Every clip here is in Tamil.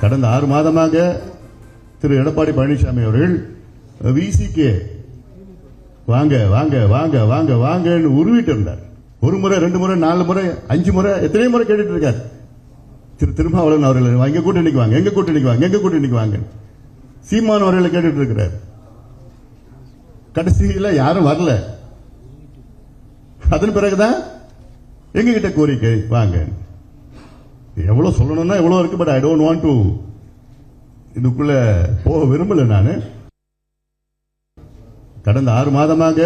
கடந்த 6 மாதமாக திரு எடப்பாடி பழனிசாமி அவர்கள் விசிகே வாங்க வாங்க வாங்க வாங்க வாங்கன்னு உருவிட்டு இருந்தார். 1 முறை 2 முறை 4 முறை 5 முறை எத்தனை முறை கேட்டுட்டு இருக்கார். திரு திருமாவளவன் அவர்கள் எங்க கூட்டணிக்கு வாங்க, எங்க கூட்டணிக்கு வாங்க, எங்க கூட்டணிக்கு வாங்க. சீமான் அவர்களை கேட்டுட்டு இருக்கிறார். கடைசியில யாரும் வரல. அதன் பிறகுதான் எங்க கிட்ட கோரிக்கை வாங்க. எவ்வளவு சொல்லணும்னா எவ்வளவு இருக்கு. But I don't want to இதுக்குள்ள போக விரும்பல. நான் கடந்த 6 மாதமாக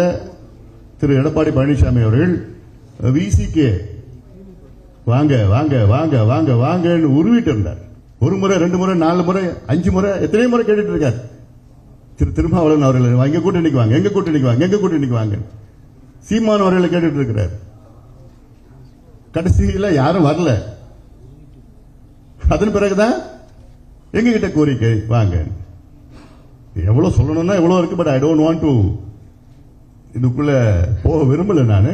திரு எடப்பாடி பழனிசாமி அவர்கள் விசிகே வாங்க வாங்க வாங்க வாங்க வாங்கன்னு உருவிட்டு இருந்தார். 1 முறை 2 முறை 4 முறை 5 முறை எத்தனை முறை கேட்டுட்டு இருக்கார். திரு திருமாவளவன் அவர்கள் எங்க கூட்டணிக்கு வாங்க, எங்க கூட்டணிக்கு வாங்க, எங்க கூட்டணிக்கு வாங்க. சீமான் அவர்களை கேட்டுட்டு இருக்கிறார். கடைசியில யாரும் வரல. அதன் பிறகுதான் எங்க கிட்ட கோரிக்கை வாங்க. எவ்வளவு சொல்லணும்னா எவ்வளவு இருக்கு. But I don't want to இதுக்குள்ள போக விரும்பல. நான்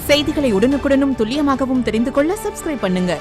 செய்திகளை உடனுக்குடனும் துல்லியமாகவும் தெரிந்து கொள்ள சப்ஸ்கிரைப் பண்ணுங்க.